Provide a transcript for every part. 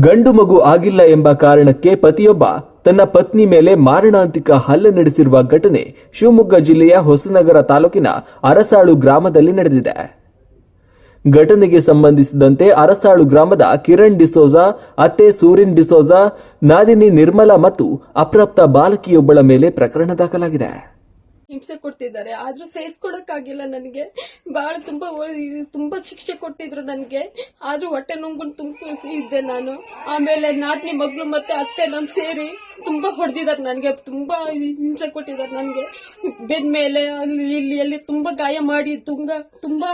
ಗಂಡು ಮಗು ಆಗಿಲ್ಲ ಎಂಬ ಕಾರಣಕ್ಕೆ ಪತಿಯೊಬ್ಬ ತನ್ನ ಪತ್ನಿ ಮೇಲೆ ಮಾರಣಾಂತಿಕ ಹಲ್ಲೆ ನಡೆಸಿರುವ ಘಟನೆ ಶಿವಮೊಗ್ಗ ಜಿಲ್ಲೆಯ ಹೊಸನಗರ ತಾಲೂಕಿನ ಅರಸಾಳು ಗ್ರಾಮದಲ್ಲಿ ನಡೆದಿದೆ. ಘಟನೆಗೆ ಸಂಬಂಧಿಸಿದಂತೆ ಅರಸಾಳು ಗ್ರಾಮದ ಕಿರಣ್ ಡಿಸೋಜಾ, ಅತ್ತೆ ಸೂರಿನ್ ಡಿಸೋಜಾ, ನಾದಿನಿ ನಿರ್ಮಲಾ ಮತ್ತು ಅಪ್ರಾಪ್ತ ಬಾಲಕಿಯೊಬ್ಬಳ ಮೇಲೆ ಪ್ರಕರಣ ದಾಖಲಾಗಿದೆ. ಹಿಂಸೆ ಕೊಡ್ತಿದ್ದಾರೆ, ಆದ್ರೂ ಸಹಿಸ್ಕೊಡಕ್ಕಾಗಿಲ್ಲ. ನನಗೆ ಬಹಳ ತುಂಬಾ ಶಿಕ್ಷೆ ಕೊಟ್ಟಿದ್ರು ನನಗೆ, ಆದ್ರೂ ಹೊಟ್ಟೆ ನುಂಗ್ಕೊಂಡು ಇದ್ದೆ ನಾನು. ಆಮೇಲೆ ನಾದ್ನಿ ಮಗಳು ಮತ್ತೆ ಅತ್ತೆ ನಮ್ ಸೇರಿ ತುಂಬಾ ಹೊಡೆದಿದ್ದಾರೆ ನನಗೆ, ತುಂಬಾ ಹಿಂಸೆ ಕೊಟ್ಟಿದ್ದಾರೆ ನನಗೆ. ಬೆನ್ ಮೇಲೆ ಅಲ್ಲಿ ಅಲ್ಲಿ ತುಂಬಾ ಗಾಯ ಮಾಡಿ ತುಂಬಾ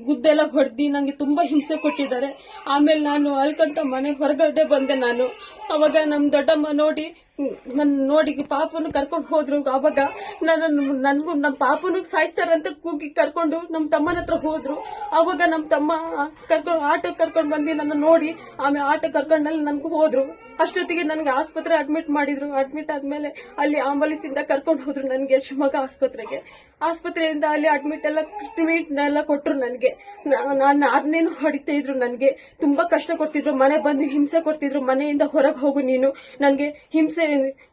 ಗುದ್ದೆಲ್ಲ ಹೊಡೆದಿ ನನಗೆ ತುಂಬಾ ಹಿಂಸೆ ಕೊಟ್ಟಿದ್ದಾರೆ. ಆಮೇಲೆ ನಾನು ಅಲ್ಕಂತ ಮನೆ ಹೊರಗಡೆ ಬಂದೆ ನಾನು. ಅವಾಗ ನಮ್ ದೊಡ್ಡಮ್ಮ ನೋಡಿ ಪಾಪನು ಕರ್ಕೊಂಡು ಹೋದ್ರು. ಅವಾಗ ನನ್ಗೂ ನಮ್ಮ ಪಾಪನು ಸಾಯಿಸ್ತಾರಂತ ಕೂಗಿ ಕರ್ಕೊಂಡು ನಮ್ಮ ತಮ್ಮನ ಹತ್ರ ಹೋದ್ರು. ಅವಾಗ ನಮ್ಮ ತಮ್ಮ ಆಟೋ ಕರ್ಕೊಂಡು ಬಂದು ನನ್ನ ನೋಡಿ ಆಮೇಲೆ ಆಟೋ ಕರ್ಕೊಂಡಲ್ಲಿ ನನ್ಗೂ ಹೋದ್ರು. ಅಷ್ಟೊತ್ತಿಗೆ ನನಗೆ ಆಸ್ಪತ್ರೆ ಅಡ್ಮಿಟ್ ಮಾಡಿದ್ರು. ಅಡ್ಮಿಟ್ ಆದ್ಮೇಲೆ ಅಲ್ಲಿ ಆಂಬುಲೆನ್ಸ್ ಇಂದ ಕರ್ಕೊಂಡು ಹೋದ್ರು ನನಗೆ ಶಿವಮೊಗ್ಗ ಆಸ್ಪತ್ರೆಯಿಂದ ಅಲ್ಲಿ ಟ್ರೀಟ್ಮೆಂಟ್ ಎಲ್ಲ ಕೊಟ್ರು ನನಗೆ. ನಾನು ಅದನ್ನೇನು ಹೊಡಿತಾ ಇದ್ರು ನನಗೆ, ತುಂಬಾ ಕಷ್ಟ ಕೊಡ್ತಿದ್ರು. ಮನೆ ಬಂದು ಹಿಂಸೆ ಕೊಡ್ತಿದ್ರು, ಮನೆಯಿಂದ ಹೊರಗೆ ಹೋಗು ನೀನು. ನನಗೆ ಹಿಂಸೆ,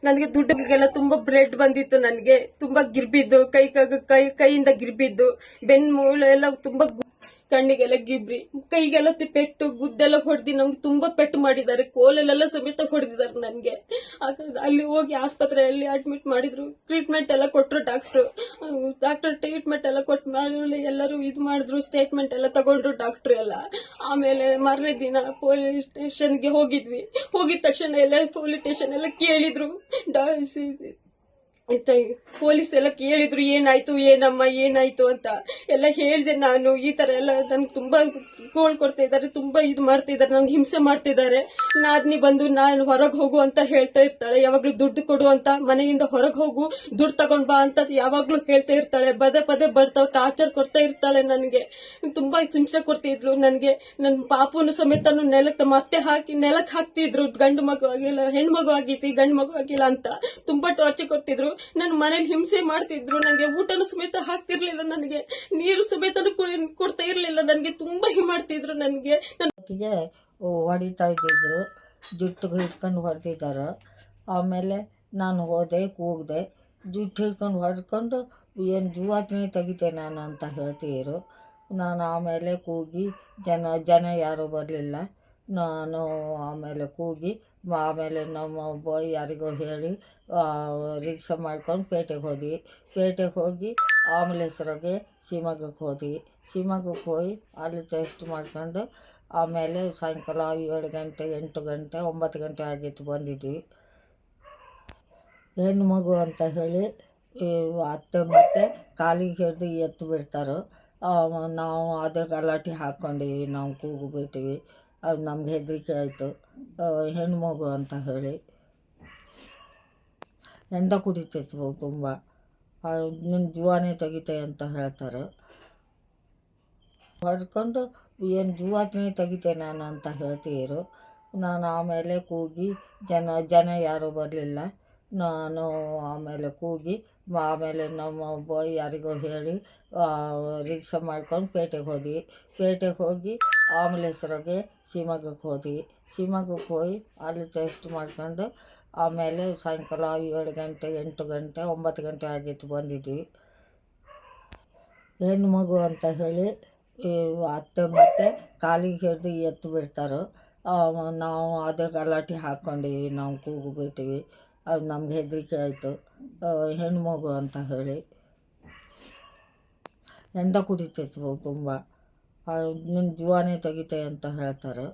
ನನಗೆ ದುಡ್ಡಿಗೆಲ್ಲ ತುಂಬಾ ಬ್ಲಡ್ ಬಂದಿತ್ತು ನನಗೆ, ತುಂಬಾ ಗಿರ್ಬಿದ್ದು, ಕೈಯಿಂದ ಗಿರ್ಬಿದ್ದು, ಬೆನ್ನು ಎಲ್ಲ ತುಂಬಾ, ಕಣ್ಣಿಗೆಲ್ಲ ಗಿಬ್ರಿ, ಕೈಗೆಲ್ಲ ಪೆಟ್ಟು, ಗುದ್ದೆಲ್ಲ ಹೊಡೆದಿ ನಮ್ಗೆ ತುಂಬಾ ಪೆಟ್ಟು ಮಾಡಿದ್ದಾರೆ. ಕೋಲಲ್ಲೆಲ್ಲ ಸಮೇತ ಹೊಡೆದಿದ್ದಾರೆ ನನಗೆ. ಅಲ್ಲಿ ಹೋಗಿ ಆಸ್ಪತ್ರೆಯಲ್ಲಿ ಅಡ್ಮಿಟ್ ಮಾಡಿದ್ರು, ಟ್ರೀಟ್ಮೆಂಟ್ ಎಲ್ಲ ಕೊಟ್ರು ಡಾಕ್ಟರ್ ಟ್ರೀಟ್ಮೆಂಟ್ ಎಲ್ಲ ಕೊಟ್ಟು ಮಾಡಿ ಎಲ್ಲರೂ ಇದು ಮಾಡಿದ್ರು, ಸ್ಟೇಟ್ಮೆಂಟ್ ಎಲ್ಲ ತಗೊಂಡ್ರು ಡಾಕ್ಟರ್ ಎಲ್ಲ. ಆಮೇಲೆ ಮಾರನೇ ದಿನ ಪೊಲೀಸ್ ಸ್ಟೇಷನ್ಗೆ ಹೋಗಿದ ತಕ್ಷಣ ಎಲ್ಲ ಪೊಲೀಸ್ ಸ್ಟೇಷನ್ ಎಲ್ಲ ಕೇಳಿದ್ರು, ಪೊಲೀಸ್ ಎಲ್ಲ ಕೇಳಿದ್ರು ಏನಾಯ್ತು ಏನಮ್ಮ ಏನಾಯ್ತು ಅಂತ ಎಲ್ಲ ಹೇಳಿದೆ ನಾನು. ಈ ತರ ಎಲ್ಲ ನನ್ಗೆ ತುಂಬಾ ಗೋಳ್ ಕೊಡ್ತಾ ಇದ್ದಾರೆ, ತುಂಬಾ ಇದು ಮಾಡ್ತಾ ಇದ್ದಾರೆ, ನನ್ಗೆ ಹಿಂಸೆ ಮಾಡ್ತಿದ್ದಾರೆ. ನಾದ್ನಿ ಬಂದು ನಾನು ಹೊರಗೆ ಹೋಗು ಅಂತ ಹೇಳ್ತಾ ಇರ್ತಾಳೆ, ಯಾವಾಗ್ಲೂ ದುಡ್ಡು ಕೊಡು ಅಂತ, ಮನೆಯಿಂದ ಹೊರಗೆ ಹೋಗು ದುಡ್ಡು ತಗೊಂಡ್ ಬಾ ಅಂತ ಯಾವಾಗ್ಲೂ ಹೇಳ್ತಾ ಇರ್ತಾಳೆ. ಪದೇ ಬರ್ತಾವ್ ಟಾರ್ಚರ್ ಕೊಡ್ತಾ ಇರ್ತಾಳೆ ನನಗೆ, ತುಂಬಾ ಹಿಂಸೆ ಕೊಡ್ತಿದ್ಲು ನನಗೆ. ನನ್ನ ಪಾಪುನು ಸಮೇತ ನೆಲಕ್ಕೆ ಮತ್ತೆ ನೆಲಕ್ಕೆ ಹಾಕ್ತಿದ್ರು. ಗಂಡು ಮಗು ಆಗಿಲ್ಲ, ಹೆಣ್ಮಗು ಆಗೈತಿ, ಗಂಡು ಮಗು ಆಗಿಲ್ಲ ಅಂತ ತುಂಬಾ ಟಾರ್ಚರ್ ಕೊಡ್ತಿದ್ರು. ನನ್ನ ಮನೇಲಿ ಹಿಂಸೆ ಮಾಡ್ತಿದ್ರು, ನನಗೆ ಊಟನು ಸಮೇತ ಹಾಕ್ತಿರ್ಲಿಲ್ಲ, ನನಗೆ ನೀರು ಸಮೇತ ಕೊಡ್ತಾ ಇರ್ಲಿಲ್ಲ, ನನಗೆ ತುಂಬಾ ಮಾಡ್ತಿದ್ರು ನನಗೆ. ಹೊಡಿತಾ ಇದ್ದಿದ್ರು, ಜುಟ್ಟಿಗೆ ಹಿಡ್ಕೊಂಡು ಹೊಡೆದಿದ್ದಾರೆ. ಆಮೇಲೆ ನಾನು ಹೋದೆ, ಕೂಗಿದೆ, ಜುಟ್ಟು ಹಿಡ್ಕೊಂಡು ಹೊಡ್ಕೊಂಡು ಏನು ಜೀವಾತ್ನೇ ತೆಗಿತೆ ನಾನು ಅಂತ ಹೇಳ್ತಿದ್ರು. ನಾನು ಆಮೇಲೆ ಕೂಗಿ ಜನ ಯಾರೂ ಬರಲಿಲ್ಲ. ನಾನು ಆಮೇಲೆ ಕೂಗಿ ಆಮೇಲೆ ನಮ್ಮ ಯಾರಿಗೋ ಹೇಳಿ ರಿಕ್ಷಾ ಮಾಡ್ಕೊಂಡು ಪೇಟೆಗೆ ಹೋಗಿ ಆಂಬುಲೆನ್ಸ್ರಾಗೆ ಶಿವಮೊಗ್ಗಕ್ಕೆ ಹೋಗಿ ಅಲ್ಲಿ ಟೆಸ್ಟ್ ಮಾಡ್ಕೊಂಡು ಆಮೇಲೆ ಸಾಯಂಕಾಲ 7 ಗಂಟೆ 8 ಗಂಟೆ 9 ಗಂಟೆ ಆಗಿತ್ತು ಬಂದಿದ್ವಿ. ಹೆಣ್ಣು ಮಗು ಅಂತ ಹೇಳಿ ಅತ್ತೆ ಮತ್ತೆ ಕಾಲಿಗೆ ಹಿಡಿದು ಎತ್ತು ಬಿಡ್ತಾರೆ. ನಾವು ಅದೇ ಗಲಾಟೆ ಹಾಕ್ಕೊಂಡಿವಿ, ನಾವು ಕೂಗು ಬಿಡ್ತೀವಿ. ಅದು ನಮ್ಗೆ ಹೆದರಿಕೆ ಆಯಿತು. ಹೆಣ್ಣು ಮಗು ಅಂತ ಹೇಳಿ ಹೆಂಡ ಕುಡಿತಿತ್ತು ತುಂಬ, ನಿನ್ನ ಜೀವನೇ ತೆಗಿತೆ ಅಂತ ಹೇಳ್ತಾರೆ. ಹೊಡ್ಕೊಂಡು ಏನು ಜೀವಾತ್ನೇ ತೆಗಿತೆ ನಾನು ಅಂತ ಹೇಳ್ತಿದ್ರು. ನಾನು ಆಮೇಲೆ ಕೂಗಿ ಜನ ಯಾರೂ ಬರಲಿಲ್ಲ. ನಾನು ಆಮೇಲೆ ಕೂಗಿ ಆಮೇಲೆ ನಮ್ಮ ಯಾರಿಗೋ ಹೇಳಿ ರಿಕ್ಷಾ ಮಾಡ್ಕೊಂಡು ಪೇಟೆಗೆ ಹೋಗಿ ಆಂಬುಲೆನ್ಸ್ರಾಗೆ ಶಿವಮೊಗ್ಗಕ್ಕೆ ಹೋಗಿ ಅಲ್ಲಿ ಟೆಸ್ಟ್ ಮಾಡ್ಕೊಂಡು ಆಮೇಲೆ ಸಾಯಂಕಾಲ 7 ಗಂಟೆ 8 ಗಂಟೆ 9 ಗಂಟೆ ಆಗಿತ್ತು ಬಂದಿದ್ವಿ. ಹೆಣ್ಣು ಮಗು ಅಂತ ಹೇಳಿ ಅತ್ತೆ ಮತ್ತೆ ಕಾಲಿಗೆ ಹಿಡಿದು ಎತ್ತು ಬಿಡ್ತಾರೆ. ನಾವು ಅದೇ ಗಲಾಟೆ ಹಾಕ್ಕೊಂಡಿವಿ, ನಾವು ಕೂಗು ಬಿಡ್ತೀವಿ. ಅದು ನಮ್ಗೆ ಹೆದರಿಕೆ ಆಯಿತು. ಹೆಣ್ಣು ಮಗು ಅಂತ ಹೇಳಿ ಹೆಂಡ ಕುಡಿತಿತ್ತು ತುಂಬ, ನಿನ್ನ ಜೀವನೇ ತೆಗಿತೆ ಅಂತ ಹೇಳ್ತಾರೆ.